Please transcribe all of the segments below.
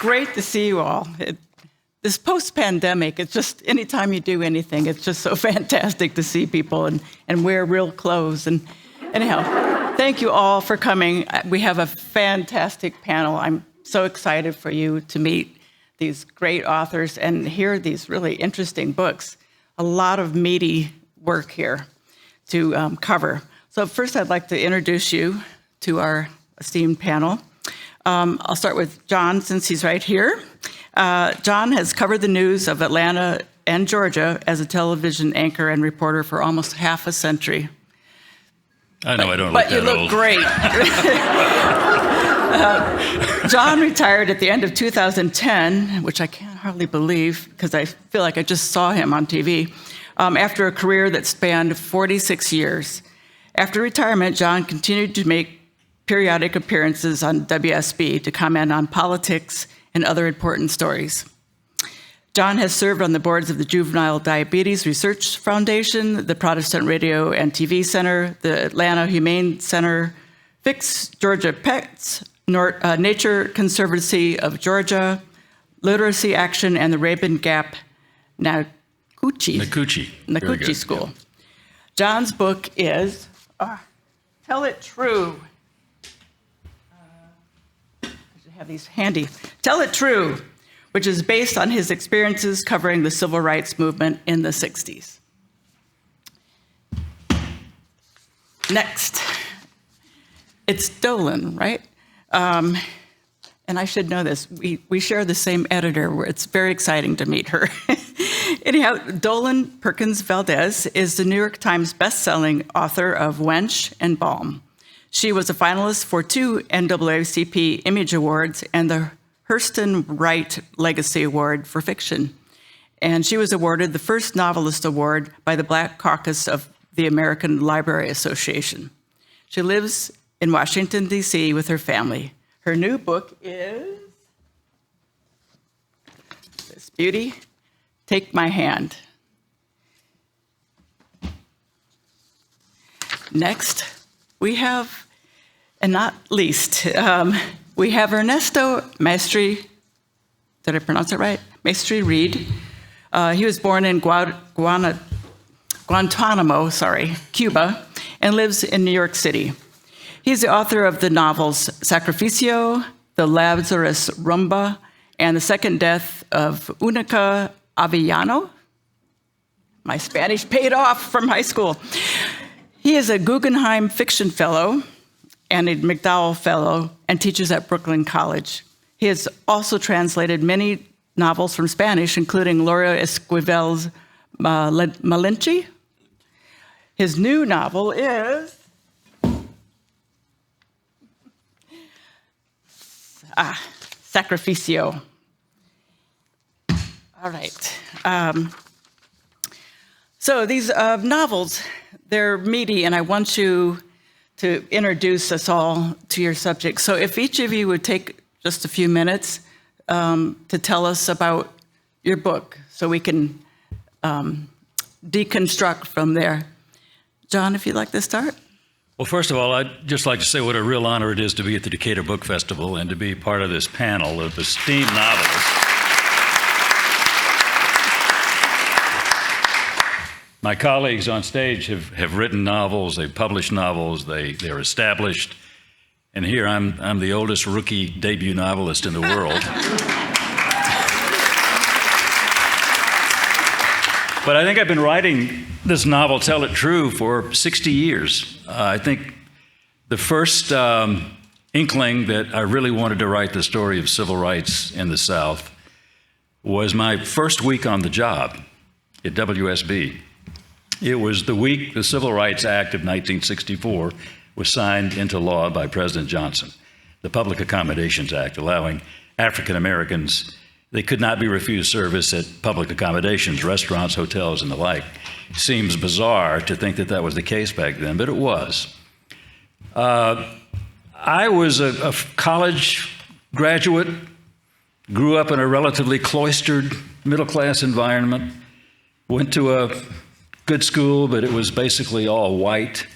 great to see you all. This post-pandemic, it's just, anytime you do anything, it's just so fantastic to see people and wear real clothes. And anyhow, thank you all for coming. We have a fantastic panel. I'm so excited for you to meet these great authors and hear these really interesting books. A lot of meaty work here to cover. So first, I'd like to introduce you to our esteemed panel. I'll start with John, since he's right here. John has covered the news of Atlanta and Georgia as a television anchor and reporter for almost half a century. I know I don't look that old. But you look great. John retired at the end of 2010, which I can't hardly believe because I feel like I just saw him on TV, after a career that spanned 46 years. After retirement, John continued to make periodic appearances on WSB to comment on politics and other important stories. John has served on the boards of the Juvenile Diabetes Research Foundation, the Protestant Radio and TV Center, the Atlanta Humane Center, Fix Georgia Pets, Nature Conservancy of Georgia, Literacy Action, and the Rabun Gap Nakuchi School. Yeah. John's book is Tell It True. I should have these handy. Tell It True, which is based on his experiences covering the civil rights movement in the 60s. Next, it's Dolen, right? And I should know this. We share the same editor. It's very exciting to meet her. Anyhow, Dolen Perkins-Valdez is the New York Times bestselling author of Wench and Balm. She was a finalist for 2 NAACP Image Awards and the Hurston Wright Legacy Award for Fiction. And she was awarded the first Novelist Award by the Black Caucus of the American Library Association. She lives in Washington, D.C. with her family. Her new book is this beauty, Take My Hand. Next, we have, and not least, we have Ernesto Mastery. Did I pronounce it right? Mestre-Reed. He was born in Guantanamo, Cuba, and lives in New York City. He's the author of the novels Sacrificio, The Lazarus Rumba, and The Second Death of Única Avellano. My Spanish paid off from high school. He is a Guggenheim Fiction Fellow and a MacDowell Fellow and teaches at Brooklyn College. He has also translated many novels from Spanish, including Laura Esquivel's Malinche. His new novel is Sacrificio. All right. So these novels, they're meaty, and I want you to introduce us all to your subject. So if each of you would take just a few minutes to tell us about your book so we can deconstruct from there. John, if you'd like to start. Well, first of all, I'd just like to say what a real honor it is to be at the Decatur Book Festival and to be part of this panel of esteemed novelists. My colleagues on stage have written novels, they've published novels, they're established, and here I'm the oldest rookie debut novelist in the world. But I think I've been writing this novel, Tell It True, for 60 years. I think the first inkling that I really wanted to write the story of civil rights in the South was my first week on the job at WSB. It was the week the Civil Rights Act of 1964 was signed into law by President Johnson, the Public Accommodations Act, allowing African Americans. They could not be refused service at public accommodations, restaurants, hotels, and the like. It seems bizarre to think that that was the case back then, but it was. I was a college graduate, grew up in a relatively cloistered middle-class environment, went to a good school, but it was basically all white.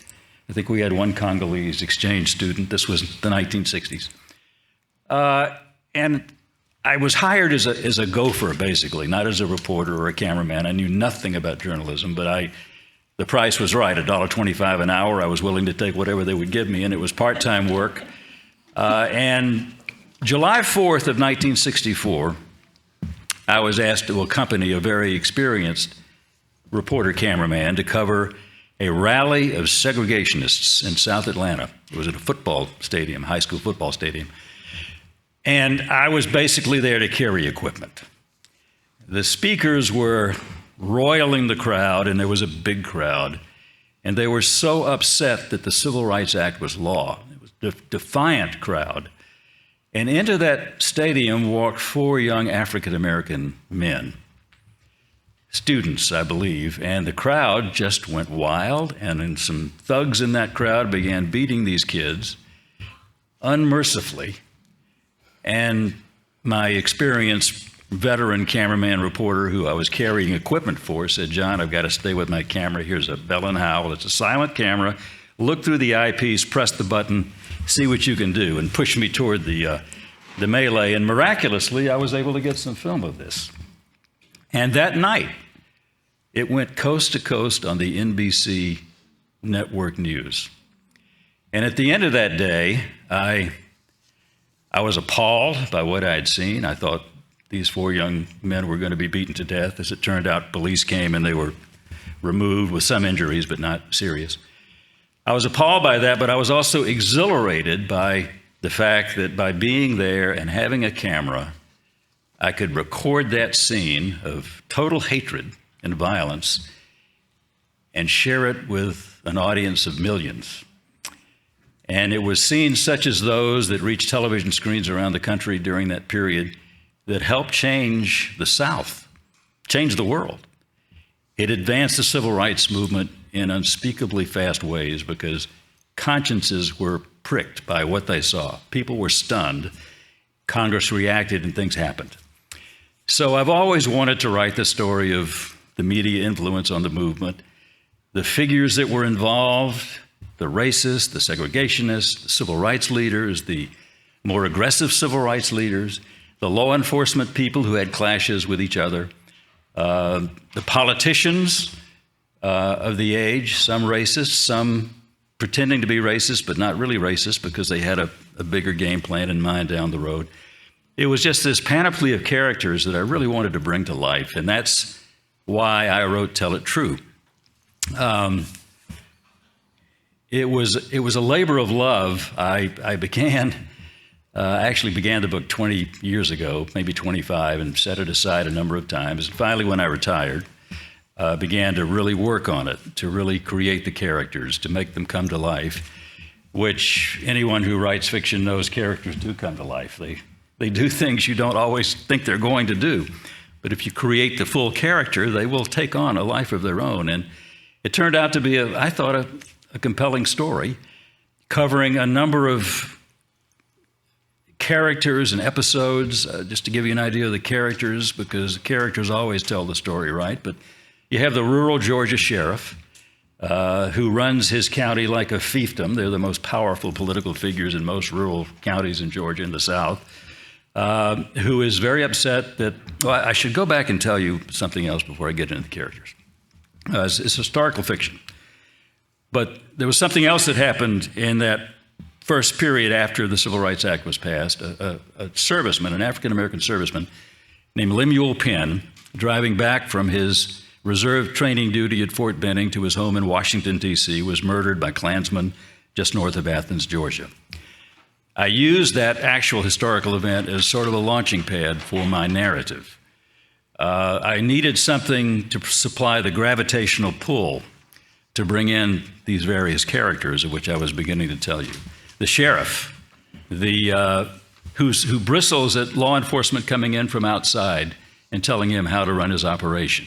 I think we had one Congolese exchange student. This was the 1960s. And I was hired as a gopher, basically, not as a reporter or a cameraman. I knew nothing about journalism, but the price was right, $1.25 an hour. I was willing to take whatever they would give me, and it was part-time work. And July 4th of 1964, I was asked to accompany a very experienced reporter cameraman to cover a rally of segregationists in South Atlanta. It was at a football stadium, high school football stadium. And I was basically there to carry equipment. The speakers were roiling the crowd, and there was a big crowd. And they were so upset that the Civil Rights Act was law. It was a defiant crowd. And into that stadium walked 4 young African-American men, students, I believe, and the crowd just went wild, and then some thugs in that crowd began beating these kids unmercifully. And my experienced veteran cameraman reporter who I was carrying equipment for said, "John, I've got to stay with my camera. Here's a Bell & Howell. It's a silent camera. Look through the eyepiece, press the button, see what you can do," and push me toward the melee. And miraculously, I was able to get some film of this. And that night, it went coast to coast on the NBC network news. And at the end of that day, I was appalled by what I had seen. I thought these 4 young men were going to be beaten to death. As it turned out, police came and they were removed with some injuries, but not serious. I was appalled by that, but I was also exhilarated by the fact that by being there and having a camera, I could record that scene of total hatred and violence and share it with an audience of millions. And it was scenes such as those that reached television screens around the country during that period that helped change the South, change the world. It advanced the civil rights movement in unspeakably fast ways because consciences were pricked by what they saw. People were stunned. Congress reacted and things happened. So I've always wanted to write the story of the media influence on the movement, the figures that were involved, the racists, the segregationists, the civil rights leaders, the more aggressive civil rights leaders, the law enforcement people who had clashes with each other, the politicians of the age, some racist, some pretending to be racist, but not really racist because they had a bigger game plan in mind down the road. It was just this panoply of characters that I really wanted to bring to life, and that's why I wrote Tell It True. It was a labor of love. I actually began the book 20 years ago, maybe 25, and set it aside a number of times. And finally, when I retired, began to really work on it, to really create the characters, to make them come to life, which anyone who writes fiction knows characters do come to life. They do things you don't always think they're going to do. But if you create the full character, they will take on a life of their own. And it turned out to be, I thought, a compelling story covering a number of characters and episodes, just to give you an idea of the characters, because the characters always tell the story, right? But you have the rural Georgia sheriff who runs his county like a fiefdom. They're the most powerful political figures in most rural counties in Georgia in the South, who is very upset that, well, I should go back and tell you something else before I get into the characters. It's historical fiction. But there was something else that happened in that first period after the Civil Rights Act was passed. A serviceman, an African-American serviceman named Lemuel Penn, driving back from his reserve training duty at Fort Benning to his home in Washington, D.C., was murdered by Klansmen just north of Athens, Georgia. I used that actual historical event as sort of a launching pad for my narrative. I needed something to supply the gravitational pull to bring in these various characters of which I was beginning to tell you. The sheriff, who bristles at law enforcement coming in from outside and telling him how to run his operation.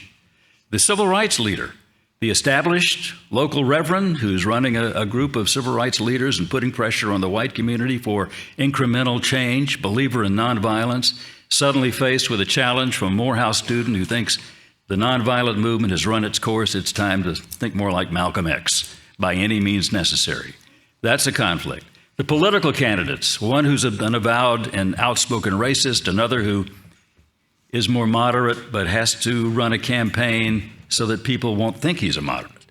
The civil rights leader, the established local reverend who's running a group of civil rights leaders and putting pressure on the white community for incremental change, believer in nonviolence, suddenly faced with a challenge from a Morehouse student who thinks the nonviolent movement has run its course. It's time to think more like Malcolm X, by any means necessary. That's a conflict. The political candidates, one who's an avowed and outspoken racist, another who is more moderate but has to run a campaign so that people won't think he's a moderate.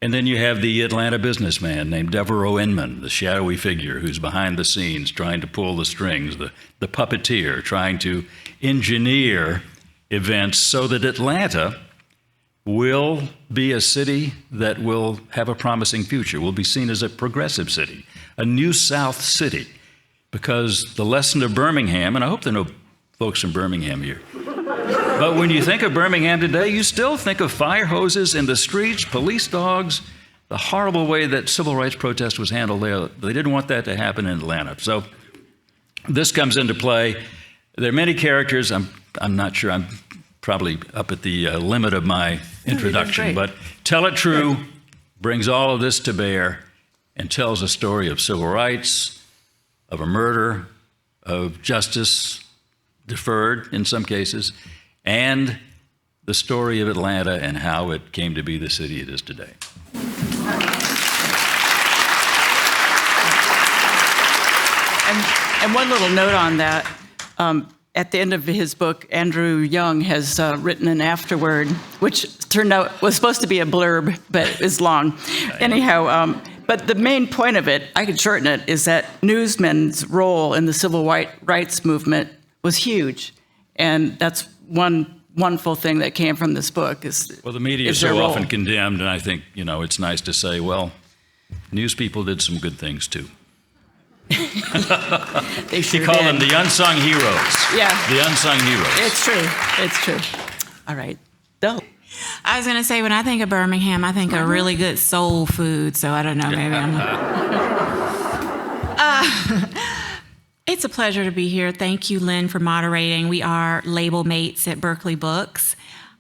And then you have the Atlanta businessman named Devereaux Inman, the shadowy figure who's behind the scenes trying to pull the strings, the puppeteer trying to engineer events so that Atlanta will be a city that will have a promising future, will be seen as a progressive city, a new South city. Because the lesson of Birmingham, and I hope there are no folks from Birmingham here, but when you think of Birmingham today, you still think of fire hoses in the streets, police dogs, the horrible way that civil rights protest was handled there. They didn't want that to happen in Atlanta. So this comes into play. There are many characters. I'm not sure. I'm probably up at the limit of my introduction. But Tell It True brings all of this to bear and tells a story of civil rights, of a murder, of justice deferred in some cases, and the story of Atlanta and how it came to be the city it is today. And one little note on that, at the end of his book, Andrew Young has written an afterword, which turned out was supposed to be a blurb, but is long. Anyhow, but the main point of it, I could shorten it, is that newsmen's role in the civil rights movement was huge. And that's one wonderful thing that came from this book. Well, the media is so often condemned, and I think, it's nice to say, well, news people did some good things too. They sure You call did. them the unsung heroes. Yeah. The unsung heroes. It's true. It's true. All right. Bill. I was going to say, when I think of Birmingham, I think of really good soul food, so I don't know, maybe I'm... It's a pleasure to be here. Thank you, Lynn, for moderating. We are label mates at Berkeley Books,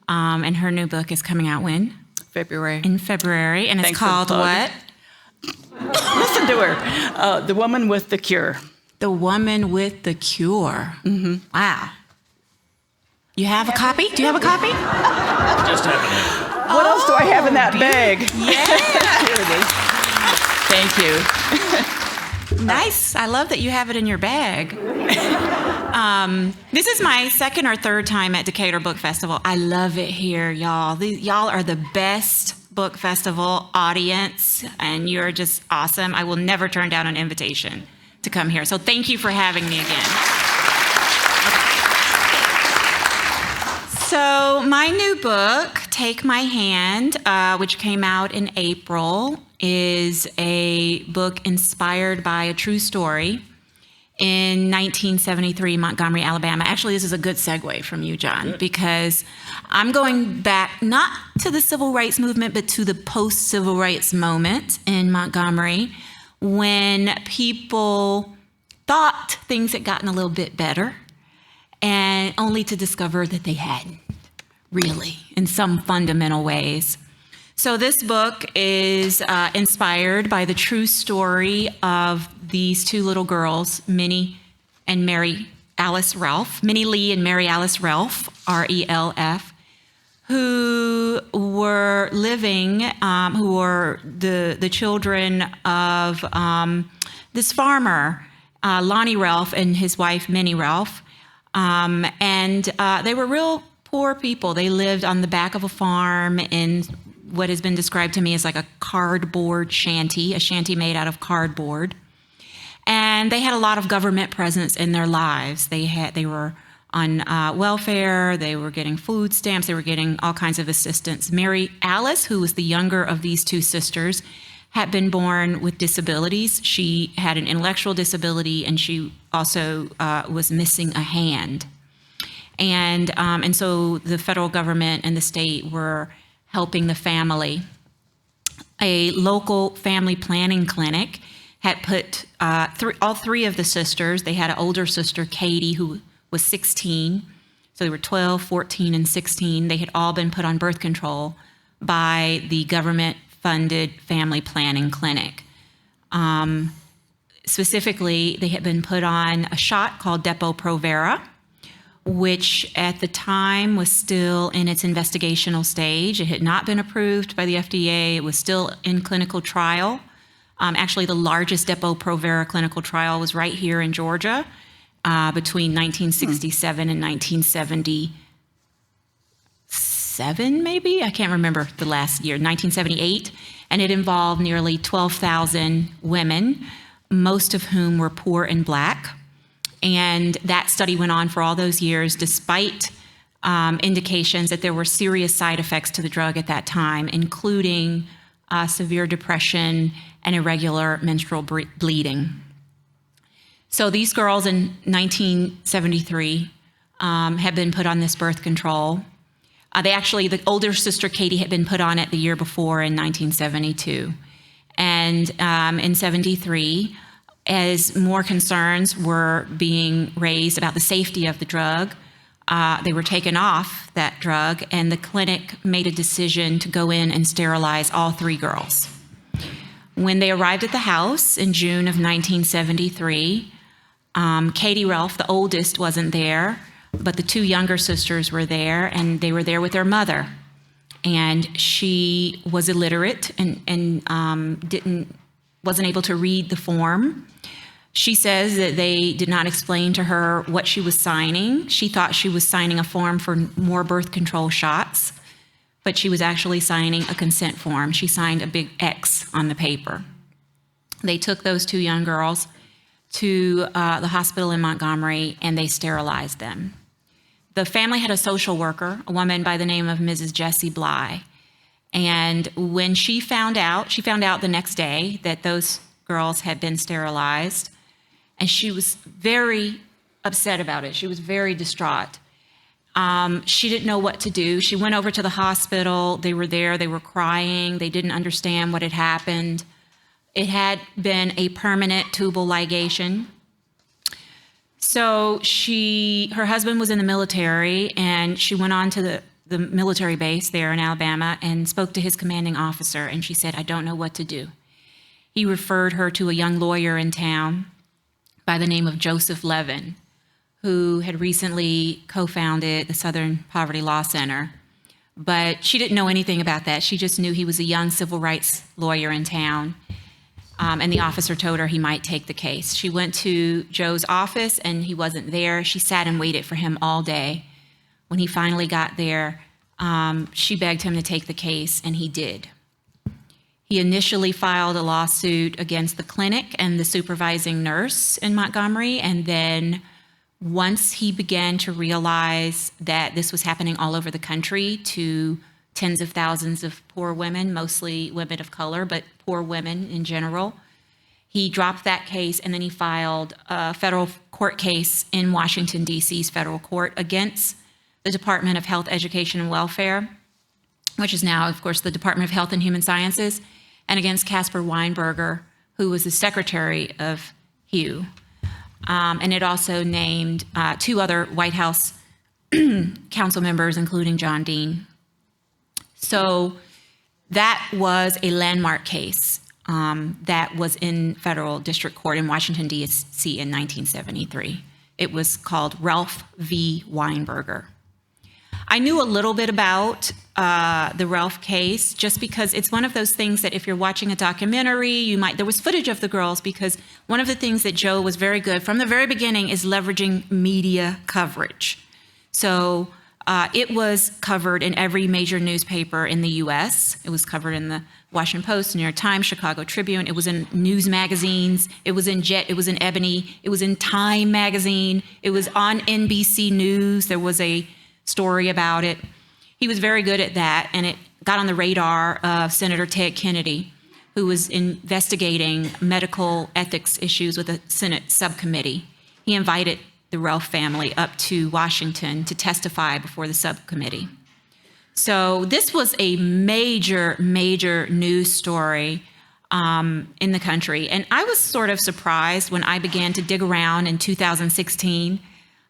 and her new book is coming out when? February. In February, and Thanks it's for the called plug. what? Listen to her. The Woman with the Cure. The Woman with the Cure. Mm-hmm. Wow. You have a copy? Do you have a copy? Just happened. What else do I have in that bag? Yeah. Here it is. Thank you. Nice. I love that you have it in your bag. This is my second or third time at Decatur Book Festival. I love it here, y'all. Y'all are the best book festival audience, and you're just awesome. I will never turn down an invitation to come here. So thank you for having me again. Okay. So my new book, Take My Hand, which came out in April, is a book inspired by a true story in 1973, Montgomery, Alabama. Actually, this is a good segue from you, John, because I'm going back not to the civil rights movement, but to the post-civil rights moment in Montgomery, when people thought things had gotten a little bit better, and only to discover that they hadn't, really, in some fundamental ways. So this book is inspired by the true story of these two little girls, Minnie and Mary Alice Ralph, Minnie Lee and Mary Alice Ralph, R-E-L-F, who were living, who were the children of this farmer, Lonnie Ralph, and his wife, Minnie Ralph. And they were real poor people. They lived on the back of a farm in what has been described to me as like a cardboard shanty, a shanty made out of cardboard. And they had a lot of government presence in their lives. They were on welfare, they were getting food stamps, they were getting all kinds of assistance. Mary Alice, who was the younger of these two sisters, had been born with disabilities. She had an intellectual disability, and she also was missing a hand. And so the federal government and the state were helping the family. A local family planning clinic had put all three of the sisters. They had an older sister, Katie, who was 16. So they were 12, 14, and 16. They had all been put on birth control by the government-funded family planning clinic. Specifically, they had been put on a shot called Depo-Provera, which at the time was still in its investigational stage. It had not been approved by the FDA. It was still in clinical trial. Actually, the largest Depo-Provera clinical trial was right here in Georgia between 1967 and 1977, maybe? I can't remember the last year, 1978. And it involved nearly 12,000 women, most of whom were poor and Black. And that study went on for all those years, despite indications that there were serious side effects to the drug at that time, including severe depression and irregular menstrual bleeding. So these girls in 1973 had been put on this birth control. The older sister Katie had been put on it the year before in 1972. And in 73, as more concerns were being raised about the safety of the drug, they were taken off that drug, and the clinic made a decision to go in and sterilize all 3 girls. When they arrived at the house in June of 1973, Katie Ralph, the oldest, wasn't there, but the 2 younger sisters were there, and they were there with their mother. And she was illiterate and wasn't able to read the form. She says that they did not explain to her what she was signing. She thought she was signing a form for more birth control shots, but she was actually signing a consent form. She signed a big X on the paper. They took those 2 young girls to the hospital in Montgomery, and they sterilized them. The family had a social worker, a woman by the name of Mrs. Jessie Bly. And when she found out the next day that those girls had been sterilized, and she was very upset about it. She was very distraught. She didn't know what to do. She went over to the hospital. They were there. They were crying. They didn't understand what had happened. It had been a permanent tubal ligation. So her husband was in the military, and she went on to the military base there in Alabama and spoke to his commanding officer, and she said, "I don't know what to do." He referred her to a young lawyer in town by the name of Joseph Levin, who had recently co-founded the Southern Poverty Law Center. But she didn't know anything about that. She just knew he was a young civil rights lawyer in town. And the officer told her he might take the case. She went to Joe's office, and he wasn't there. She sat and waited for him all day. When he finally got there, she begged him to take the case, and he did. He initially filed a lawsuit against the clinic and the supervising nurse in Montgomery, and then once he began to realize that this was happening all over the country to tens of thousands of poor women, mostly women of color, but poor women in general, he dropped that case, and then he filed a federal court case in Washington, D.C.'s federal court against the Department of Health, Education, and Welfare, which is now, of course, the Department of Health and Human Sciences, and against Caspar Weinberger, who was the secretary of HUE. And it also named 2 other White House council members, including John Dean. So that was a landmark case that was in federal district court in Washington, D.C. in 1973. It was called Ralph v. Weinberger. I knew a little bit about the Ralph case just because it's one of those things that if you're watching a documentary, there was footage of the girls, because one of the things that Joe was very good from the very beginning is leveraging media coverage. So it was covered in every major newspaper in the U.S. It was covered in the Washington Post, New York Times, Chicago Tribune. It was in news magazines. It was in Jet. It was in Ebony. It was in Time magazine. It was on NBC News. There was a story about it. He was very good at that, and it got on the radar of Senator Ted Kennedy, who was investigating medical ethics issues with a Senate subcommittee. He invited the Ralph family up to Washington to testify before the subcommittee. So this was a major, major news story in the country. And I was sort of surprised when I began to dig around in 2016.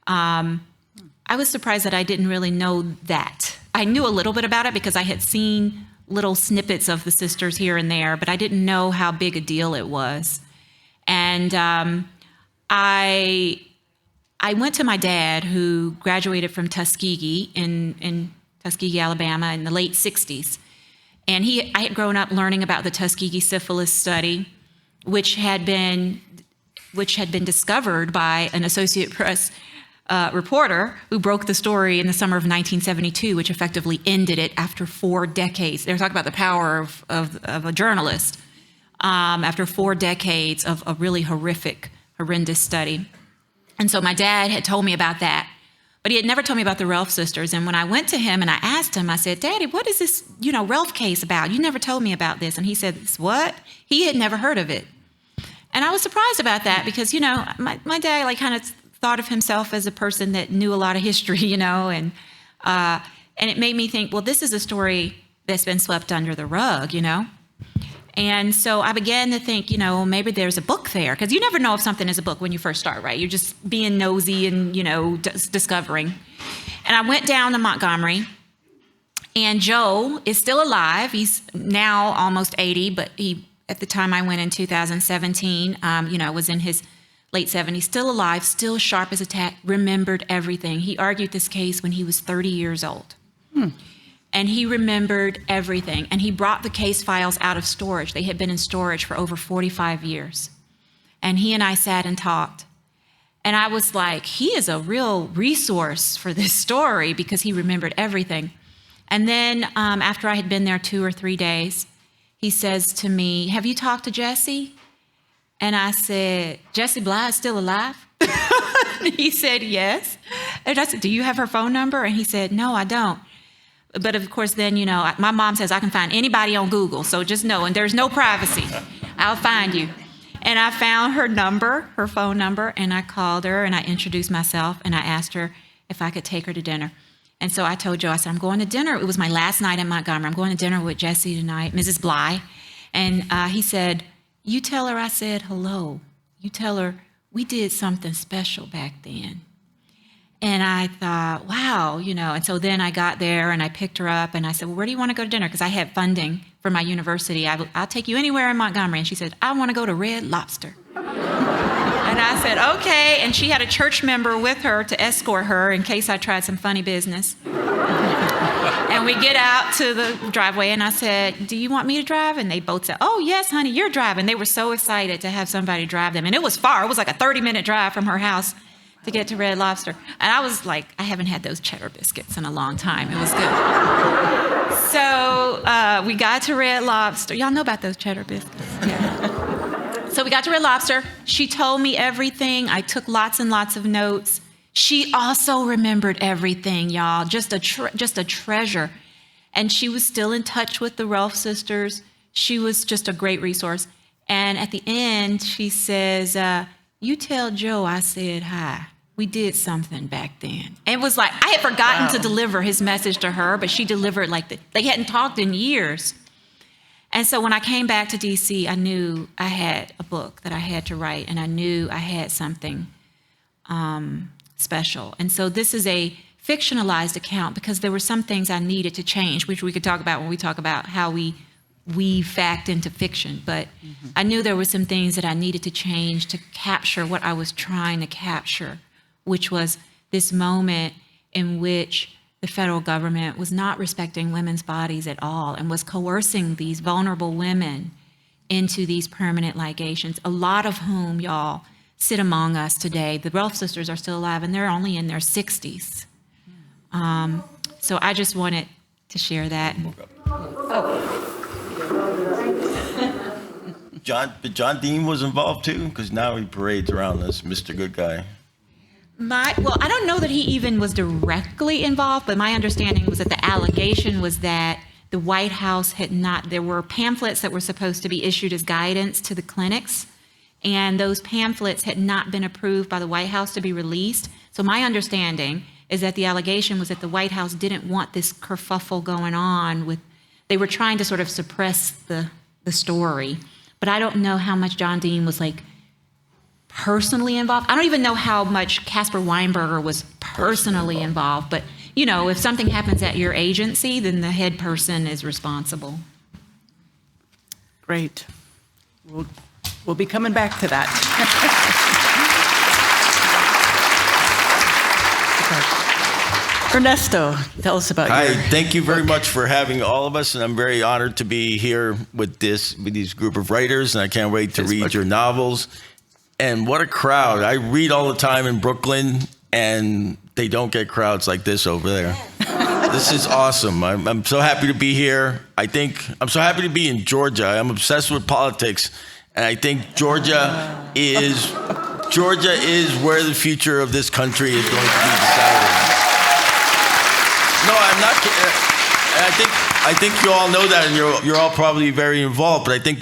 I was surprised that I didn't really know that. I knew a little bit about it because I had seen little snippets of the sisters here and there, but I didn't know how big a deal it was. And I went to my dad, who graduated from Tuskegee in Tuskegee, Alabama, in the late 60s. And I had grown up learning about the Tuskegee syphilis study. which had been discovered by an Associated Press reporter who broke the story in the summer of 1972, which effectively ended it after 4 decades. They were talking about the power of a journalist after 4 decades of a really horrendous study. And so my dad had told me about that, but he had never told me about the Relf sisters. And when I went to him and I asked him, I said, Daddy, what is this, Relf case about? You never told me about this. And he said, what? He had never heard of it. And I was surprised about that because, my dad kind of thought of himself as a person that knew a lot of history, and it made me think, well, this is a story that's been swept under the rug, And so I began to think, maybe there's a book there, because you never know if something is a book when you first start, right? You're just being nosy and, discovering. And I went down to Montgomery, and Joe is still alive. He's now almost 80, but at the time I went in 2017, was in his late 70s, still alive, still sharp as a tack, remembered everything. He argued this case when he was 30 years old. And he remembered everything. And he brought the case files out of storage. They had been in storage for over 45 years. And he and I sat and talked. And I was like, he is a real resource for this story because he remembered everything. And then after I had been there 2 or 3 days, he says to me, have you talked to Jesse? And I said, Jesse Bly is still alive? He said, yes. And I said, do you have her phone number? And he said, no, I don't. But of course, then, my mom says I can find anybody on Google. So just know, and there's no privacy. I'll find you. And I found her phone number, and I called her and I introduced myself and I asked her if I could take her to dinner. And so I told Joe, I said, I'm going to dinner. It was my last night in Montgomery. I'm going to dinner with Jesse tonight, Mrs. Bly. And he said, you tell her I said hello. You tell her we did something special back then. And I thought, wow, and so then I got there and I picked her up and I said, well, where do you want to go to dinner? Because I had funding for my university. I'll take you anywhere in Montgomery. And she said, I want to go to Red Lobster. And I said, okay. And she had a church member with her to escort her in case I tried some funny business. And we get out to the driveway and I said, do you want me to drive? And they both said, oh, yes, honey, you're driving. They were so excited to have somebody drive them. And it was far. It was like a 30-minute drive from her house to get to Red Lobster. And I was like, I haven't had those cheddar biscuits in a long time. It was good. So we got to Red Lobster. Y'all know about those cheddar biscuits? Yeah. So we got to Red Lobster. She told me everything. I took lots and lots of notes. She also remembered everything, y'all. Just a treasure. And she was still in touch with the Relf sisters. She was just a great resource. And at the end, she says, you tell Joe I said hi. We did something back then. And it was like, I had forgotten to deliver his message to her, but she delivered they hadn't talked in years. And so when I came back to DC, I knew I had a book that I had to write, and I knew I had something special. And so this is a fictionalized account because there were some things I needed to change, which we could talk about when we talk about how we weave fact into fiction. But I knew there were some things that I needed to change to capture what I was trying to capture, which was this moment in which the federal government was not respecting women's bodies at all and was coercing these vulnerable women into these permanent ligations, a lot of whom, y'all, sit among us today. The Relf sisters are still alive, and they're only in their 60s. So I just wanted to share that. John Dean was involved too, because now he parades around as Mr. Good Guy. Well, I don't know that he even was directly involved, but my understanding was that the allegation was that the White House had not, there were pamphlets that were supposed to be issued as guidance to the clinics, and those pamphlets had not been approved by the White House to be released. So my understanding is that the allegation was that the White House didn't want this kerfuffle going on with, they were trying to sort of suppress the story. But I don't know how much John Dean was personally involved. I don't even know how much Casper Weinberger was personally involved. But, if something happens at your agency, then the head person is responsible. Great. We'll be coming back to that. Ernesto, tell us about Hi, your thank you very much for having all of us, and I'm very honored to be here with these group of writers, and I can't wait to read your novels. And what a crowd. I read all the time in Brooklyn, and they don't get crowds like this over there. This is awesome. I'm so happy to be here. I'm so happy to be in Georgia. I'm obsessed with politics, and I think Georgia is where the future of this country is going to be decided. No, I'm not kidding. And I think you all know that, and you're all probably very involved. But I think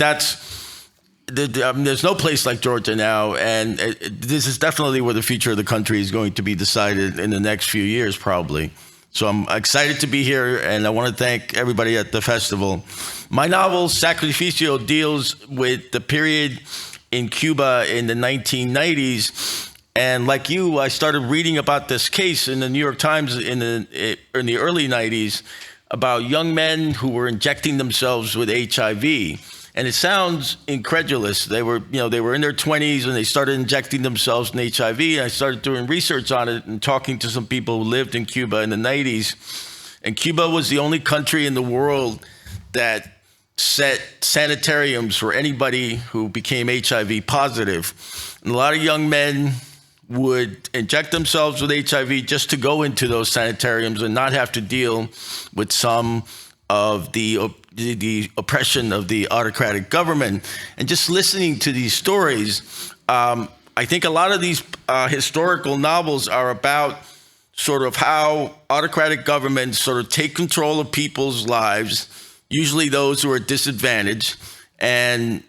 there's no place like Georgia now, and this is definitely where the future of the country is going to be decided in the next few years, probably. So I'm excited to be here, and I want to thank everybody at the festival. My novel, Sacrificio, deals with the period in Cuba in the 1990s. And like you, I started reading about this case in the New York Times in the early 90s about young men who were injecting themselves with HIV. And it sounds incredulous. They were in their 20s and they started injecting themselves in HIV. And I started doing research on it and talking to some people who lived in Cuba in the 90s. And Cuba was the only country in the world that set sanitariums for anybody who became HIV positive. And a lot of young men would inject themselves with HIV just to go into those sanitariums and not have to deal with some of the oppression of the autocratic government. And just listening to these stories, I think a lot of these historical novels are about sort of how autocratic governments sort of take control of people's lives, usually those who are disadvantaged, and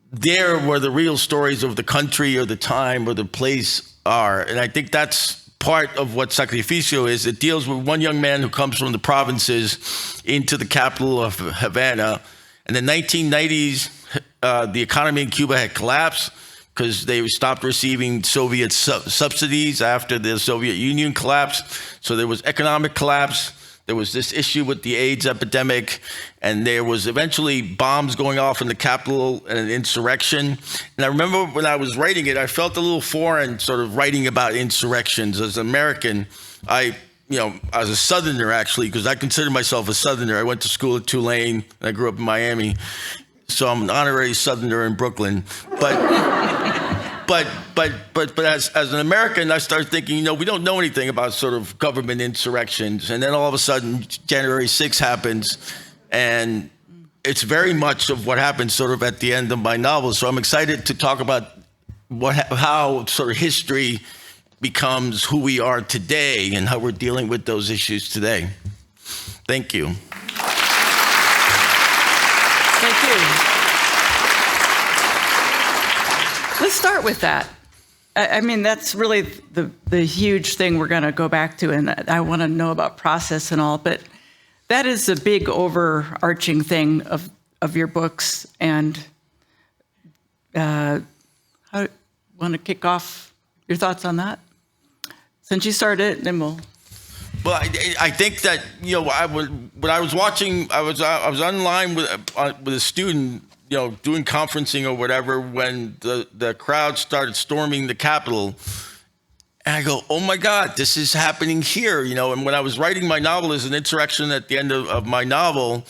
there where the real stories of the country or the time or the place are. And I think that's part of what Sacrificio is. It deals with one young man who comes from the provinces into the capital of Havana. In the 1990s, the economy in Cuba had collapsed because they stopped receiving Soviet subsidies after the Soviet Union collapsed. So there was economic collapse. There was this issue with the AIDS epidemic, and there was eventually bombs going off in the capital and an insurrection. And I remember when I was writing it, I felt a little foreign sort of writing about insurrections. As an American, I was a Southerner actually, because I consider myself a Southerner. I went to school at Tulane, and I grew up in Miami. So I'm an honorary Southerner in Brooklyn. But as an American, I started thinking, we don't know anything about sort of government insurrections. And then all of a sudden, January 6th happens. And it's very much of what happens sort of at the end of my novel. So I'm excited to talk about how sort of history becomes who we are today and how we're dealing with those issues today. Thank you. Thank you. Let's start with that. I mean, that's really the huge thing we're going to go back to, and I want to know about process and all, but that is a big overarching thing of your books. And I want to kick off your thoughts on that? Since you started, then we'll... Well, I think that, when I was watching, I was online with a student, doing conferencing or whatever, when the crowd started storming the Capitol. And I go, oh my God, this is happening here, And when I was writing my novel as an insurrection at the end of my novel,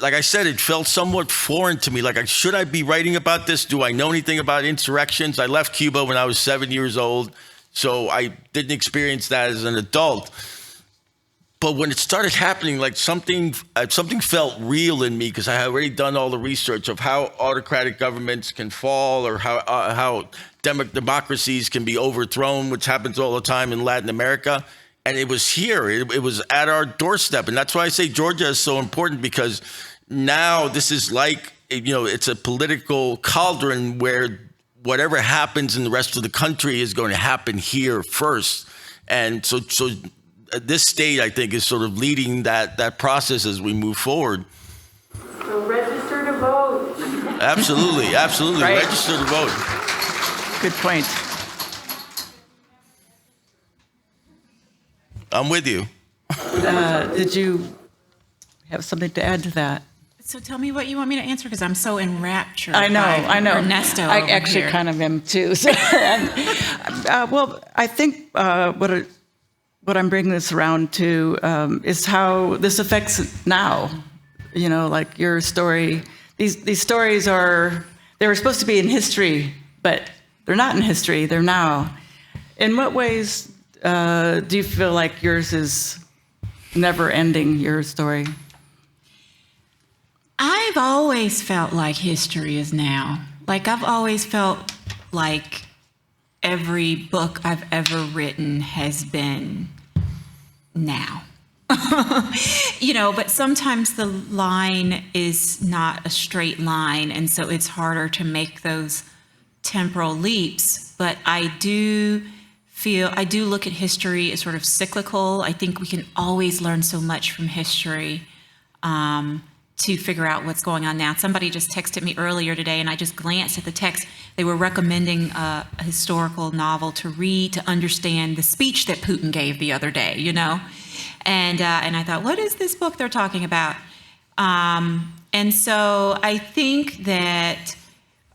like I said, it felt somewhat foreign to me. Like, should I be writing about this? Do I know anything about insurrections? I left Cuba when I was 7 years old, so I didn't experience that as an adult. But when it started happening, like something felt real in me, because I had already done all the research of how autocratic governments can fall, or how democracies can be overthrown, which happens all the time in Latin America. And it was here. It was at our doorstep. And that's why I say Georgia is so important, because now this is like, it's a political cauldron where whatever happens in the rest of the country is going to happen here first. And so this state, I think, is sort of leading that process as we move forward. So register to vote. Absolutely. Right. Register to vote. Good point. I'm with you. Did you have something to add to that? So tell me what you want me to answer, because I'm so enraptured. I know. Ernesto. I actually kind of am too. So, well, I think what I'm bringing this around to is how this affects now. You know, like your story. These stories they were supposed to be in history, but they're not in history. They're now. In what ways do you feel like yours is never ending, your story? I've always felt like history is now. Like, I've always felt like every book I've ever written has been now. You know, but sometimes the line is not a straight line, and so it's harder to make those temporal leaps. But I do look at history as sort of cyclical. I think we can always learn so much from history to figure out what's going on now. Somebody just texted me earlier today, and I just glanced at the text. They were recommending a historical novel to read to understand the speech that Putin gave the other day, you know? And I thought, what is this book they're talking about? And so I think that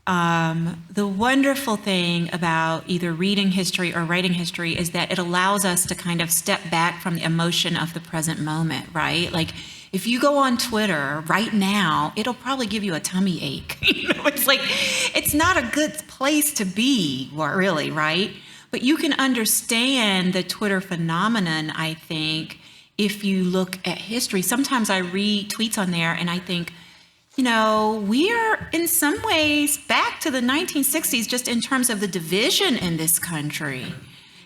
the wonderful thing about either reading history or writing history is that it allows us to kind of step back from the emotion of the present moment, right? Like, if you go on Twitter right now, it'll probably give you a tummy ache. You know, it's like, it's not a good place to be, really, right? But you can understand the Twitter phenomenon, I think, if you look at history. Sometimes I read tweets on there and I think, you know, we are in some ways back to the 1960s just in terms of the division in this country.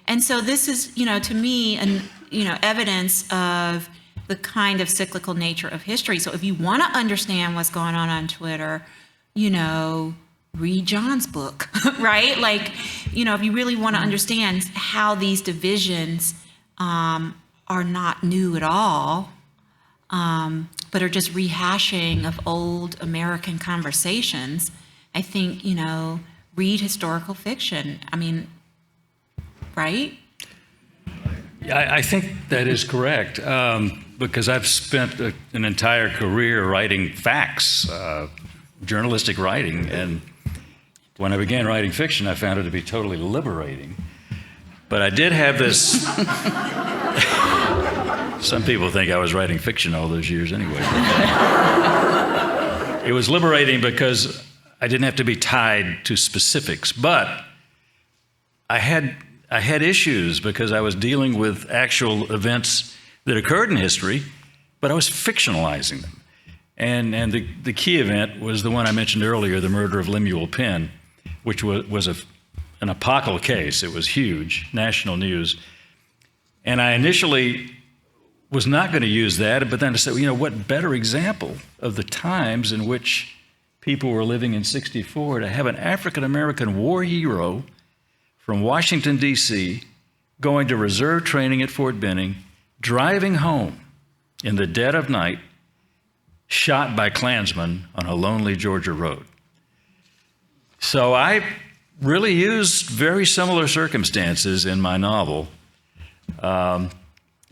And so this is, you know, to me, evidence of the kind of cyclical nature of history. So if you want to understand what's going on Twitter, you know, read John's book, right? Like, you know, if you really want to understand how these divisions are not new at all, but are just rehashing of old American conversations, I think, you know, read historical fiction. I mean, right? I think that is correct, because I've spent an entire career writing facts, journalistic writing, and when I began writing fiction, I found it to be totally liberating. But I did have this... Some people think I was writing fiction all those years anyway. It was liberating because I didn't have to be tied to specifics, but I had issues because I was dealing with actual events that occurred in history, but I was fictionalizing them. And the key event was the one I mentioned earlier, the murder of Lemuel Penn, which was an apocalyptic case. It was huge, national news. And I initially was not going to use that, but then I said, you know, what better example of the times in which people were living in '64 to have an African-American war hero from Washington, D.C., going to reserve training at Fort Benning, driving home in the dead of night, shot by Klansmen on a lonely Georgia road. So I really used very similar circumstances in my novel.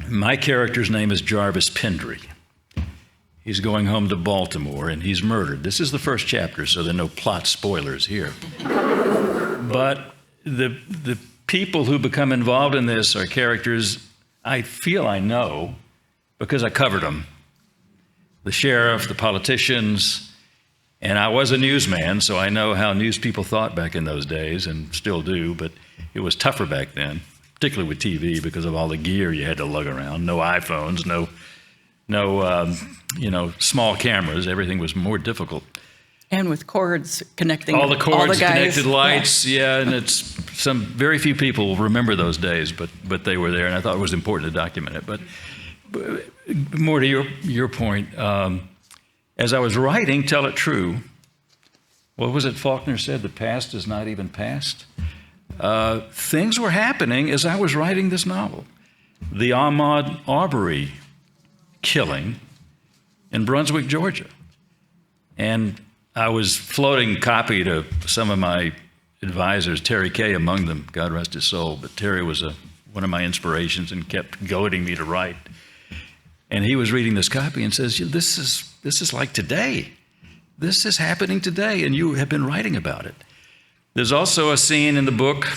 My character's name is Jarvis Pendry. He's going home to Baltimore and he's murdered. This is the first chapter, so there are no plot spoilers here. But the people who become involved in this are characters I feel I know because I covered them. The sheriff, the politicians, and I was a newsman, so I know how news people thought back in those days and still do, but it was tougher back then, particularly with TV because of all the gear you had to lug around. No iPhones, no small cameras. Everything was more difficult. And with cords connecting all the cords, guys. connected lights, and it's very few people remember those days, but they were there, and I thought it was important to document it. But more to your point, as I was writing Tell It True, what was it Faulkner said? The past is not even past. Things were happening as I was writing this novel. The Ahmaud Arbery killing in Brunswick, Georgia. And I was floating copy to some of my advisors, Terry Kay among them, God rest his soul, but Terry was one of my inspirations and kept goading me to write. And he was reading this copy and says, this is like today. This is happening today, and you have been writing about it. There's also a scene in the book,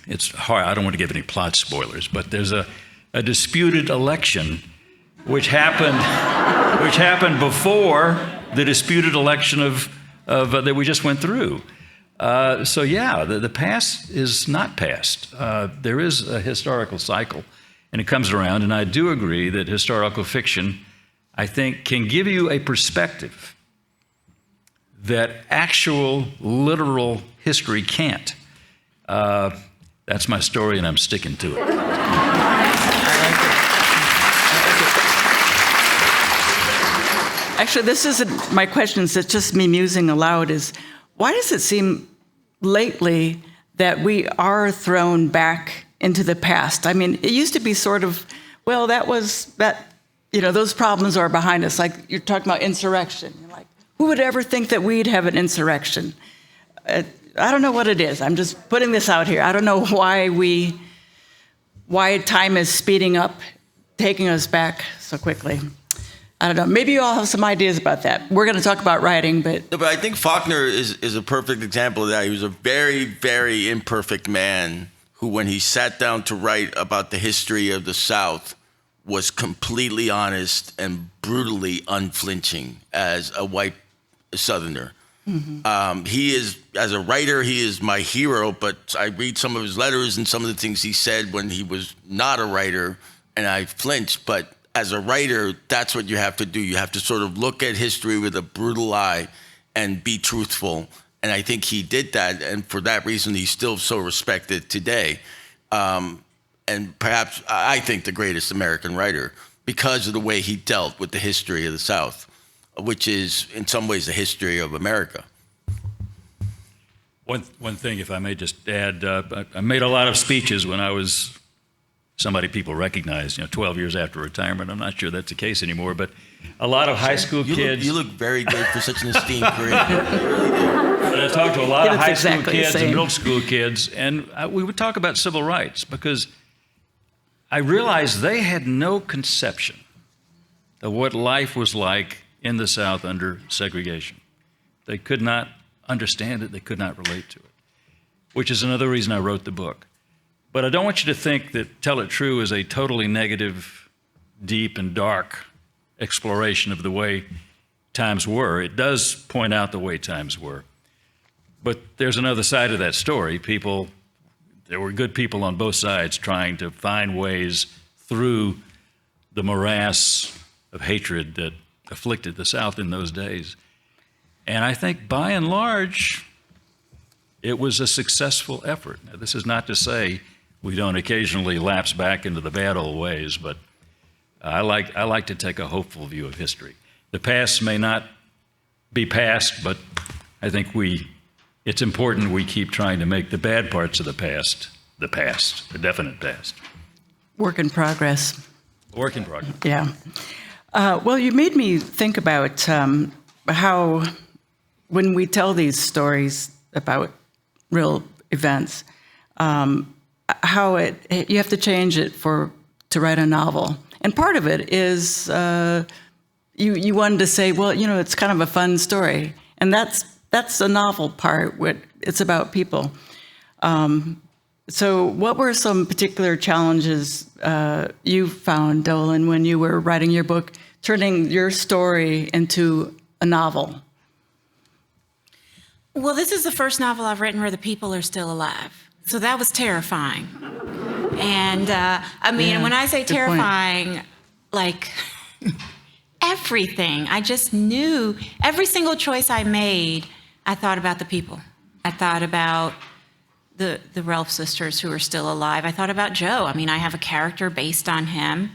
it's hard, I don't want to give any plot spoilers, but there's a a disputed election, which happened before the disputed election of that we just went through. So yeah, the past is not past. There is a historical cycle, and it comes around. And I do agree that historical fiction, I think, can give you a perspective that actual, literal history can't. That's my story, and I'm sticking to it. Actually, this isn't my questions, it's just me musing aloud, is why does it seem lately that we are thrown back into the past? I mean, it used to be sort of, well, those problems are behind us. Like you're talking about insurrection. You're like, who would ever think that we'd have an insurrection? I don't know what it is. I'm just putting this out here. I don't know why time is speeding up, taking us back so quickly. I don't know. Maybe you all have some ideas about that. We're going to talk about writing, but... No, but I think Faulkner is a perfect example of that. He was a very, very imperfect man who, when he sat down to write about the history of the South, was completely honest and brutally unflinching as a white Southerner. Mm-hmm. He is, as a writer, he is my hero, but I read some of his letters and some of the things he said when he was not a writer, and I flinch, but as a writer, that's what you have to do. You have to sort of look at history with a brutal eye and be truthful. And I think he did that. And for that reason, he's still so respected today. And perhaps, I think, the greatest American writer because of the way he dealt with the history of the South, which is, in some ways, the history of America. One thing, if I may just add, I made a lot of speeches when I was somebody people recognize, 12 years after retirement. I'm not sure that's the case anymore, but a lot of high school kids. You look very good for such an esteemed career. But I talked to a lot of high school kids and middle school kids, and we would talk about civil rights because I realized they had no conception of what life was like in the South under segregation. They could not understand it. They could not relate to it, which is another reason I wrote the book. But I don't want you to think that Tell It True is a totally negative, deep, and dark exploration of the way times were. It does point out the way times were. But there's another side of that story. There were good people on both sides trying to find ways through the morass of hatred that afflicted the South in those days. And I think by and large, it was a successful effort. Now, this is not to say we don't occasionally lapse back into the bad old ways, but I like to take a hopeful view of history. The past may not be past, but I think it's important we keep trying to make the bad parts of the past, the definite past. Work in progress. Work in progress. Yeah. Well, you made me think about how when we tell these stories about real events, how you have to change it to write a novel. And part of it is you wanted to say, well, it's kind of a fun story. And that's the novel part. It's about people. So what were some particular challenges you found, Dolen, when you were writing your book, turning your story into a novel? Well, this is the first novel I've written where the people are still alive. So that was terrifying. And when I say terrifying, like everything, I just knew every single choice I made, I thought about the people. I thought about the Relf sisters who are still alive. I thought about Joe. I have a character based on him.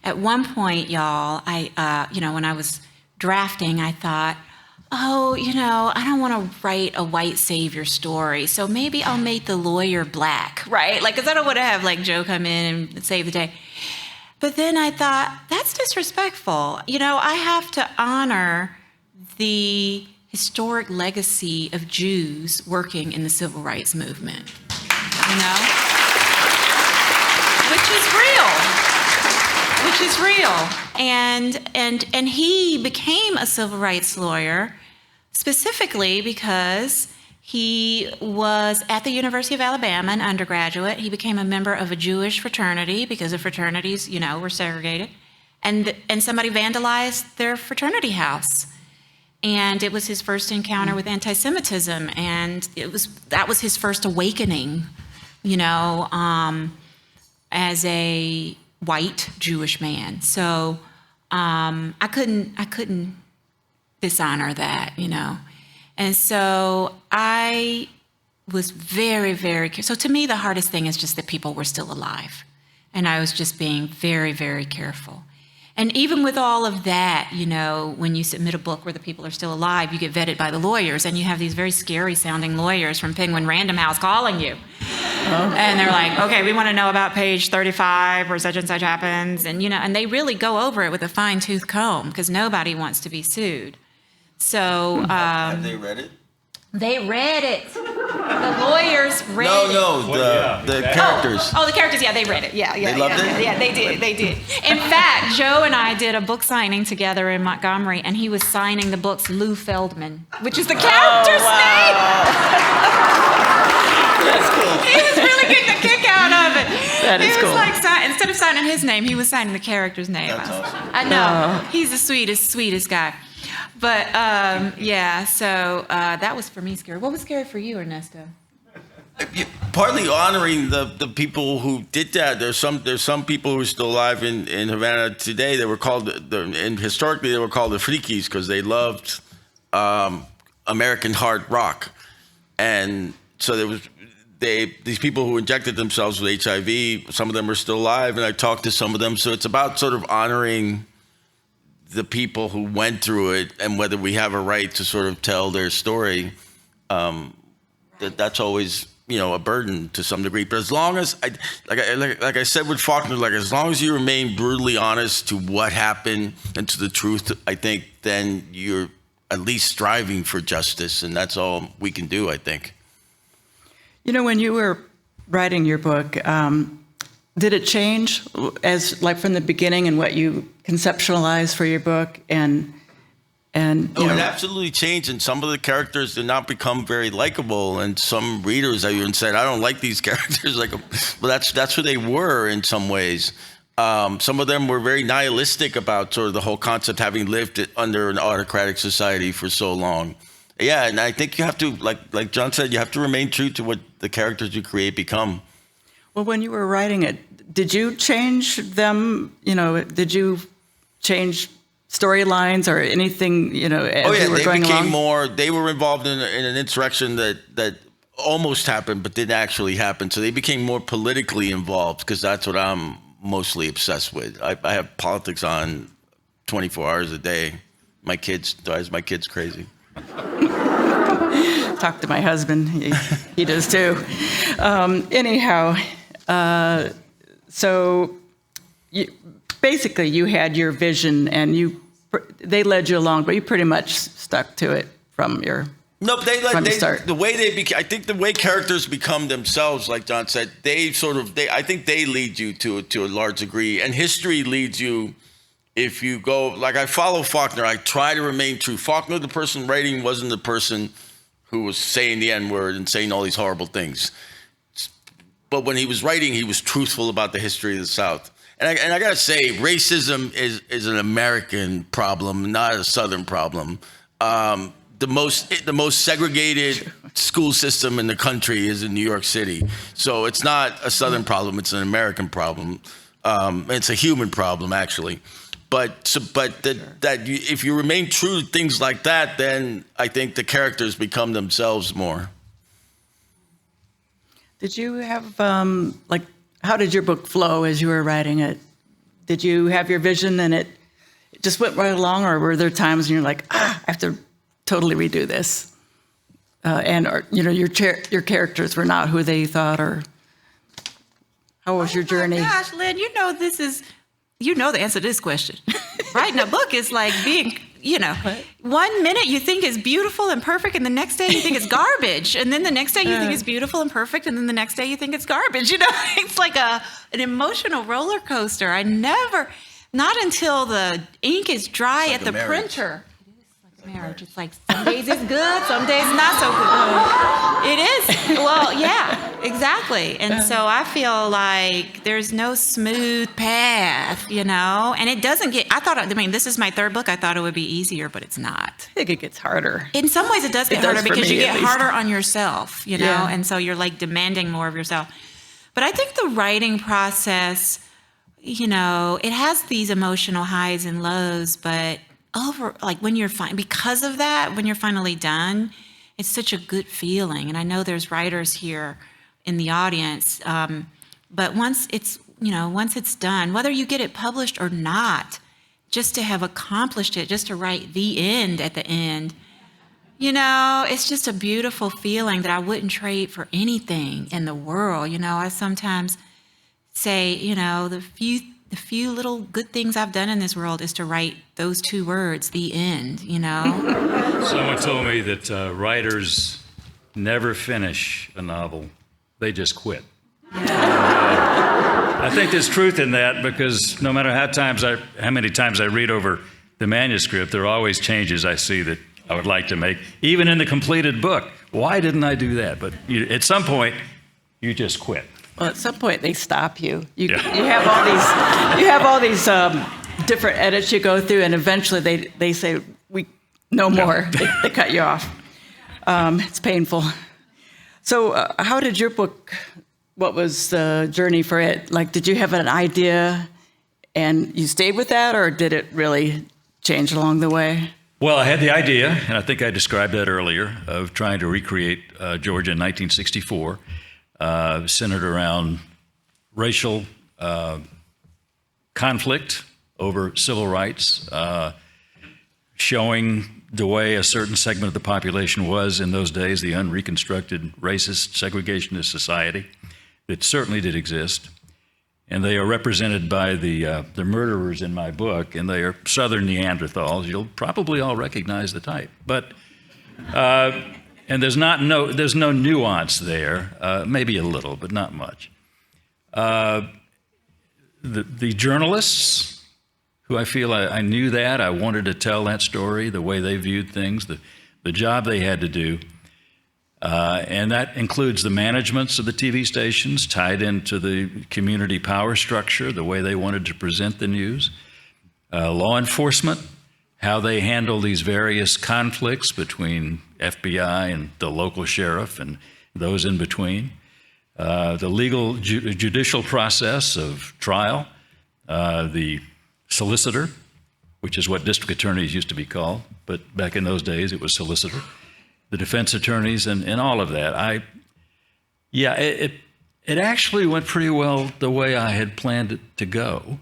At one point, y'all, when I was drafting, I thought, I don't want to write a white savior story, so maybe I'll make the lawyer black, right? Because I don't want to have Joe come in and save the day. But then I thought, that's disrespectful. I have to honor the historic legacy of Jews working in the civil rights movement, which is real. And he became a civil rights lawyer specifically because He was at the University of Alabama, an undergraduate. He became a member of a Jewish fraternity because the fraternities, were segregated. And somebody vandalized their fraternity house. And it was his first encounter with anti-Semitism. And that was his first awakening, as a white Jewish man. So I couldn't dishonor that, And so I was very, very careful. So to me, the hardest thing is just that people were still alive. And I was just being very, very careful. And even with all of that, when you submit a book where the people are still alive, you get vetted by the lawyers, and you have these very scary sounding lawyers from Penguin Random House calling you. Oh. And they're like, okay, we want to know about page 35 where such and such happens. And, and they really go over it with a fine tooth comb because nobody wants to be sued. So have they read it? They read it. The lawyers read it. The characters. Oh, the characters. Yeah, they read it. Yeah. They loved it? Yeah, they did. They did. In fact, Joe and I did a book signing together in Montgomery, and he was signing the books Lou Feldman, which is the character's name. That's cool. He was really getting a kick out of it. That is cool. He was like, instead of signing his name, he was signing the character's name. That's awesome. I know. He's the sweetest guy. But so that was for me scary. What was scary for you, Ernesto? Partly honoring the people who did that. There's some people who are still alive in Havana today. They were called and historically they were called the Frikis because they loved American hard rock, and so there was these people who injected themselves with HIV. Some of them are still alive, and I talked to some of them. So it's about sort of honoring the people who went through it, and whether we have a right to sort of tell their story. That's always a burden to some degree. But as long as like I said with Faulkner, as long as you remain brutally honest to what happened and to the truth, I think then you're at least striving for justice, and that's all we can do, I think. When you were writing your book, did it change as from the beginning and what you conceptualized for your book and it absolutely changed, and some of the characters did not become very likable, and some readers even said, I don't like these characters. Well, that's who they were in some ways. Some of them were very nihilistic about sort of the whole concept, having lived under an autocratic society for so long. Yeah, and I think you have to, like John said, you have to remain true to what the characters you create become. Well, when you were writing it, did you change them? Did you change storylines or anything? As you were going along? They were involved in an insurrection that almost happened but didn't actually happen. So they became more politically involved because that's what I'm mostly obsessed with. I have politics on 24 hours a day. My kids drives my kids crazy. Talk to my husband. He does too. Anyhow. So basically you had your vision and they led you along, but you pretty much stuck to it from your start. The way I think the way characters become themselves, like John said, I think they lead you to a large degree, and history leads you. If you go, like I follow Faulkner, I try to remain true. Faulkner, the person writing, wasn't the person who was saying the N-word and saying all these horrible things. But when he was writing, he was truthful about the history of the South. And I got to say, racism is an American problem, not a Southern problem. The most segregated school system in the country is in New York City. So it's not a Southern problem, it's an American problem. It's a human problem, actually. If you remain true to things like that, then I think the characters become themselves more. Did you have, how did your book flow as you were writing it? Did you have your vision and it just went right along, or were there times when you're like, I have to totally redo this? Your characters were not who they thought, or how was your journey? Oh my gosh, Lynn, the answer to this question. Writing a book is like being, What? 1 minute you think is beautiful and perfect, and the next day you think it's garbage. And then the next day you think it's beautiful and perfect, and then the next day you think it's garbage. It's like an emotional roller coaster. Not until the ink is dry at the printer. marriage. It's like some days it's good, some days not so good. It is. Well, yeah, exactly. And so I feel like there's no smooth path, you know, and it doesn't get, this is my third book. I thought it would be easier, but it's not. I think it gets harder. In some ways it does get harder because you get at least. harder on yourself, you know, Yeah. and so you're like demanding more of yourself. But I think the writing process, you know, it has these emotional highs and lows, but when you're because of that, when you're finally done, it's such a good feeling. And I know there's writers here in the audience, but once it's done, whether you get it published or not, just to have accomplished it, just to write the end at the end, you know, it's just a beautiful feeling that I wouldn't trade for anything in the world. You know, I sometimes say, you know, the few little good things I've done in this world is to write those two words, the end, you know. Someone told me that writers never finish a novel. They just quit. I think there's truth in that because no matter how many times I read over the manuscript, there are always changes I see that I would like to make, even in the completed book. Why didn't I do that? But at some point, you just quit. Well, at some point they stop you. You have all these different edits you go through, and eventually they say no more. They cut you off. It's painful. So, how did your book? What was the journey for it? Like, did you have an idea, and you stayed with that, or did it really change along the way? Well, I had the idea, and I think I described that earlier, of trying to recreate Georgia in 1964, centered around racial conflict over civil rights, showing the way a certain segment of the population was in those days, the unreconstructed racist segregationist society that certainly did exist. And they are represented by the murderers in my book, and they are Southern Neanderthals. You'll probably all recognize the type, but and there's no nuance there. Maybe a little, but not much. The journalists, who I feel I knew that I wanted to tell that story, the way they viewed things, the job they had to do. And that includes the managements of the TV stations tied into the community power structure, the way they wanted to present the news, law enforcement, how they handle these various conflicts between FBI and the local sheriff and those in between, the legal judicial process of trial, the solicitor, which is what district attorneys used to be called, but back in those days it was solicitor. The defense attorneys and all of that. It actually went pretty well the way I had planned it to go.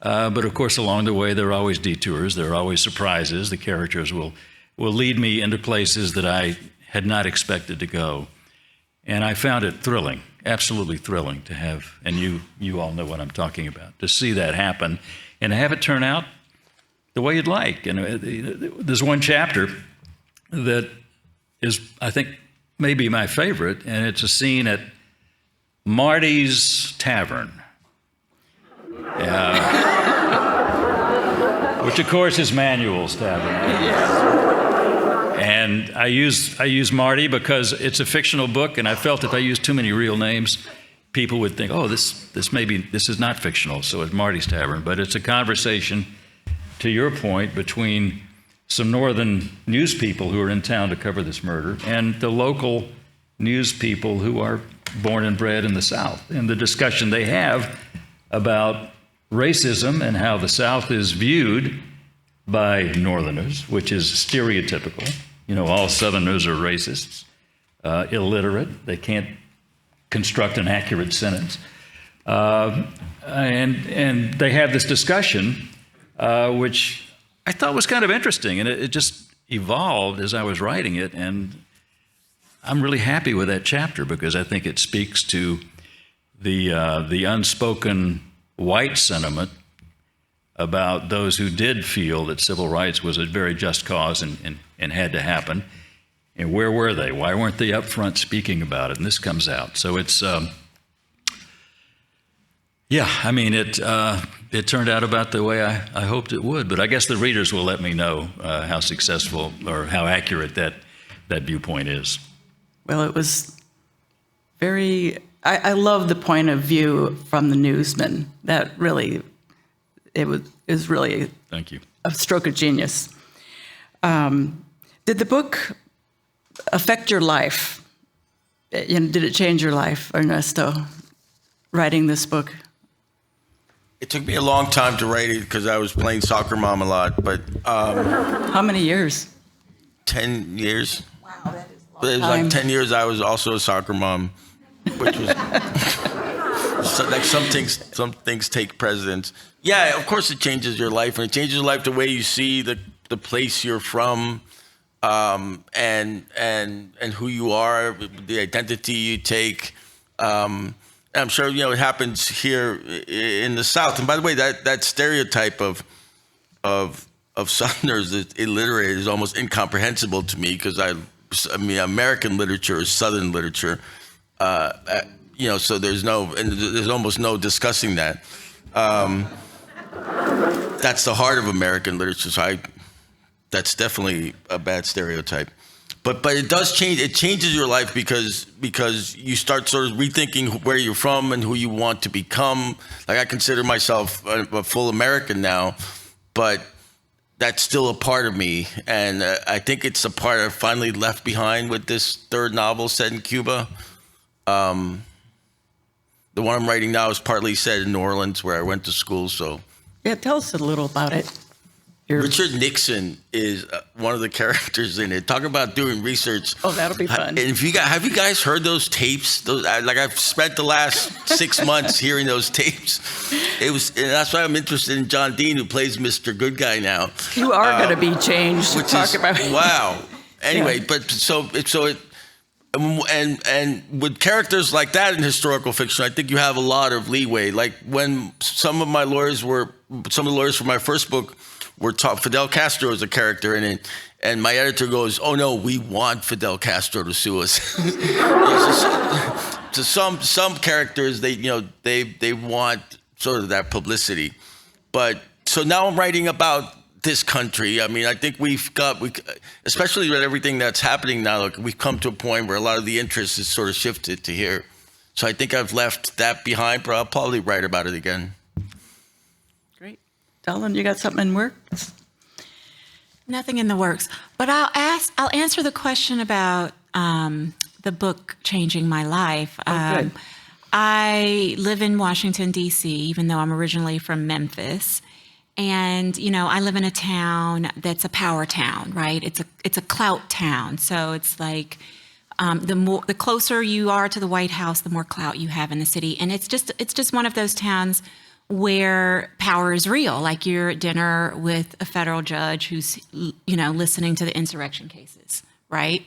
But of course, along the way, there are always detours. There are always surprises. The characters will lead me into places that I had not expected to go. And I found it thrilling, absolutely thrilling to have, and you all know what I'm talking about, to see that happen and to have it turn out the way you'd like. And there's one chapter that is, I think, maybe my favorite, and it's a scene at Marty's Tavern, which of course is Manuel's Tavern. Yes. And I use Marty because it's a fictional book, and I felt if I used too many real names, people would think, oh, this is not fictional, so it's Marty's Tavern. But it's a conversation, to your point, between some northern news people who are in town to cover this murder and the local news people who are born and bred in the South, and the discussion they have about racism and how the South is viewed by Northerners, which is stereotypical. You know, all Southerners are racists, illiterate. They can't construct an accurate sentence. And they have this discussion, which I thought was kind of interesting, and it just evolved as I was writing it, and I'm really happy with that chapter because I think it speaks to the unspoken white sentiment about those who did feel that civil rights was a very just cause and had to happen. And where were they? Why weren't they up front speaking about it? And this comes out. So it's, it turned out about the way I hoped it would. But I guess the readers will let me know how successful or how accurate that viewpoint is. Well, it was very, I love the point of view from the newsman. That really, it was really Thank you. a stroke of genius. Did the book affect your life? Did it change your life, Ernesto, writing this book? It took me a long time to write it because I was playing soccer mom a lot, but How many years? 10 years. Wow, that is a long It was time. like 10 years I was also a soccer mom, which was so like some things take precedence. Yeah, of course it changes your life, and it changes your life the way you see the place you're from, and who you are, the identity you take. I'm sure it happens here in the South. And by the way, that stereotype of Southerners that illiterate is almost incomprehensible to me because I mean American literature is Southern literature. So there's almost no discussing that. That's the heart of American literature. So that's definitely a bad stereotype. But it does change. It changes your life because you start sort of rethinking where you're from and who you want to become. Like I consider myself a full American now, but that's still a part of me. And I think it's a part I finally left behind with this third novel set in Cuba. The one I'm writing now is partly set in New Orleans, where I went to school. So Yeah, tell us a little about it. Richard Nixon is one of the characters in it. Talk about doing research. Oh, that'll be fun. And have you guys heard those tapes? I've spent the last 6 months hearing those tapes. And that's why I'm interested in John Dean, who plays Mr. Good Guy now. You are going to be changed to Which talk is about. wow. Anyway, Yeah. but so it. And with characters like that in historical fiction, I think you have a lot of leeway. Like when some of the lawyers for my first book were taught, Fidel Castro is a character in it, and my editor goes, "Oh no, we want Fidel Castro to sue us." To some characters, they want sort of that publicity, but so now I'm writing about this country. I mean, I think especially with everything that's happening now, look, we've come to a point where a lot of the interest is sort of shifted to here. So I think I've left that behind, but I'll probably write about it again. Great. Dolen, you got something in works? Nothing in the works, but I'll answer the question about the book changing my life. Good. I live in Washington, D.C., even though I'm originally from Memphis. And, I live in a town that's a power town, right? It's a clout town. So it's like the closer you are to the White House, the more clout you have in the city. And it's just one of those towns where power is real. Like you're at dinner with a federal judge who's, listening to the insurrection cases, right?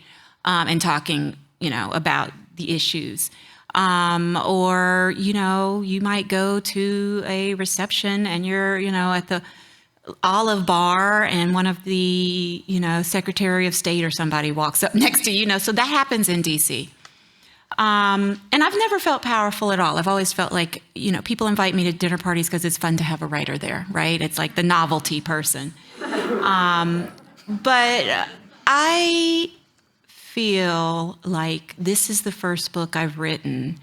And talking, about the issues. Or, you might go to a reception and you're, at the Olive Bar and one of the, Secretary of State or somebody walks up next to you, so that happens in DC. And I've never felt powerful at all. I've always felt like, people invite me to dinner parties because it's fun to have a writer there, right? It's like the novelty person. But I feel like this is the first book I've written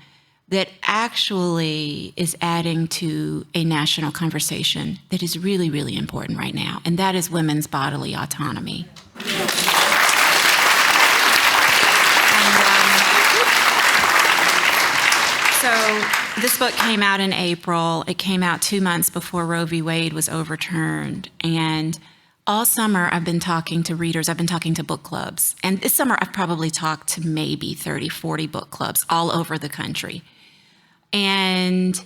that actually is adding to a national conversation that is really, really important right now, and that is women's bodily autonomy. So this book came out in April. It came out 2 months before Roe v. Wade was overturned, and all summer, I've been talking to readers. I've been talking to book clubs. And this summer, I've probably talked to maybe 30, 40 book clubs all over the country. And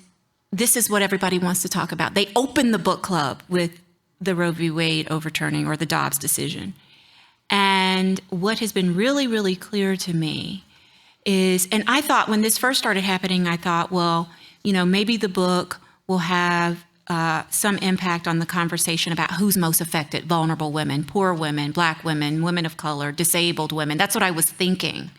this is what everybody wants to talk about. They open the book club with the Roe v. Wade overturning or the Dobbs decision. And what has been really, really clear to me is, and I thought when this first started happening, I thought, well, maybe the book will have some impact on the conversation about who's most affected: vulnerable women, poor women, Black women, women of color, disabled women. That's what I was thinking.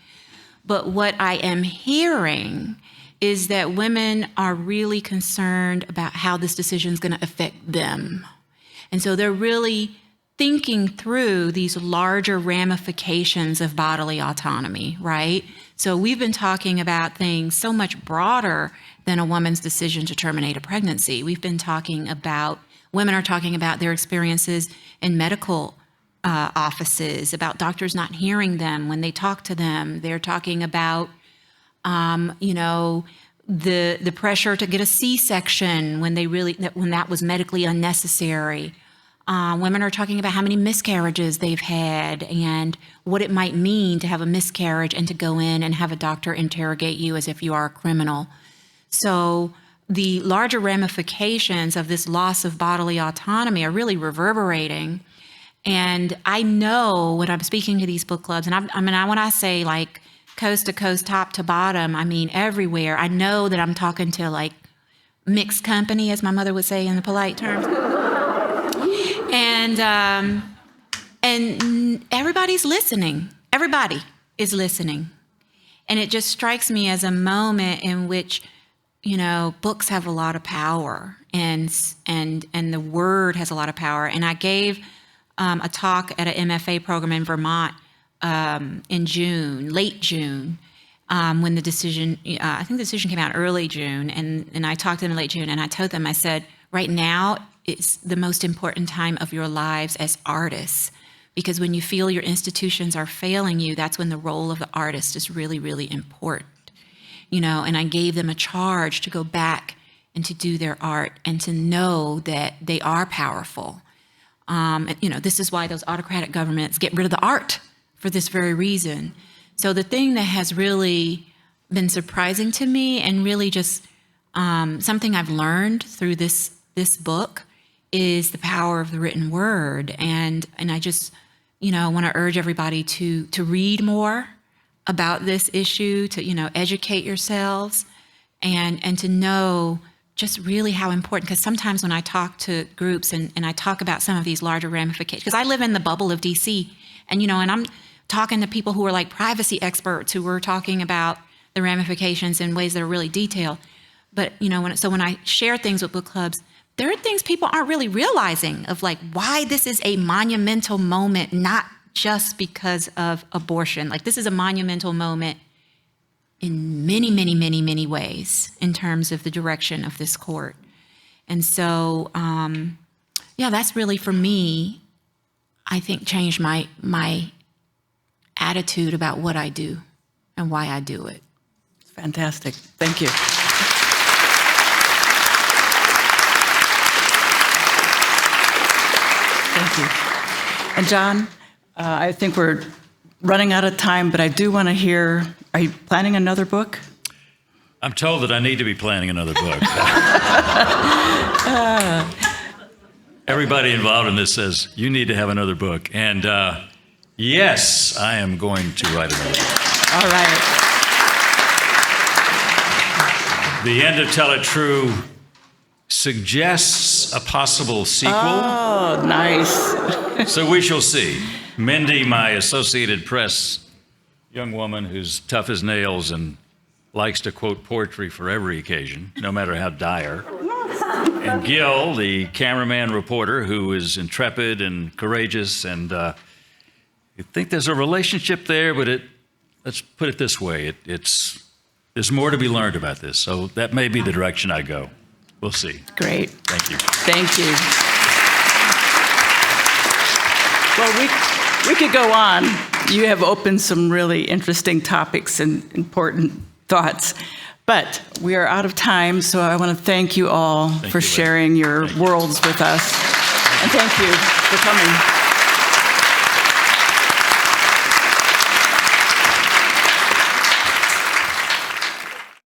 But what I am hearing is that women are really concerned about how this decision is going to affect them. And so they're really thinking through these larger ramifications of bodily autonomy, right? So we've been talking about things so much broader than a woman's decision to terminate a pregnancy. We've been talking about, women are talking about their experiences in medical offices, about doctors not hearing them when they talk to them. They're talking about, the pressure to get a C-section when that was medically unnecessary. Women are talking about how many miscarriages they've had and what it might mean to have a miscarriage and to go in and have a doctor interrogate you as if you are a criminal. So the larger ramifications of this loss of bodily autonomy are really reverberating. And I know when I'm speaking to these book clubs, and when I say like coast to coast, top to bottom, I mean everywhere, I know that I'm talking to like mixed company, as my mother would say in the polite terms. And everybody's listening. Everybody is listening. And it just strikes me as a moment in which, books have a lot of power and the word has a lot of power. And I gave a talk at an MFA program in Vermont in June, late June, when the decision, I think the decision came out early June. And I talked to them in late June and I told them, I said, right now, it's the most important time of your lives as artists, because when you feel your institutions are failing you, that's when the role of the artist is really, really important. And I gave them a charge to go back and to do their art and to know that they are powerful. This is why those autocratic governments get rid of the art for this very reason. So the thing that has really been surprising to me and really just something I've learned through this book is the power of the written word. And I just, want to urge everybody to read more about this issue, to, educate yourselves and to know just really how important, because sometimes when I talk to groups and I talk about some of these larger ramifications, because I live in the bubble of DC and I'm talking to people who are like privacy experts who are talking about the ramifications in ways that are really detailed. But, when I share things with book clubs, there are things people aren't really realizing of like why this is a monumental moment, not just because of abortion. Like this is a monumental moment in many, many, many, many ways in terms of the direction of this court. And so, that's really for me, I think changed my attitude about what I do and why I do it. Fantastic. Thank you. Thank you. And John, I think we're running out of time, but I do want to hear, are you planning another book? I'm told that I need to be planning another book. Everybody involved in this says, you need to have another book. And yes, I am going to write another book. All right. The End of Tell It True suggests a possible sequel. Oh, nice. So we shall see. Mindy, my Associated Press young woman who's tough as nails and likes to quote poetry for every occasion, no matter how dire. And Gil, the cameraman reporter, who is intrepid and courageous. And you think there's a relationship there, but let's put it this way. There's more to be learned about this. So that may be the direction I go. We'll see. Great. Thank you. Thank you. Well, we could go on. You have opened some really interesting topics and important thoughts, but we are out of time, so I want to thank you all for sharing your worlds with us. And thank you for coming.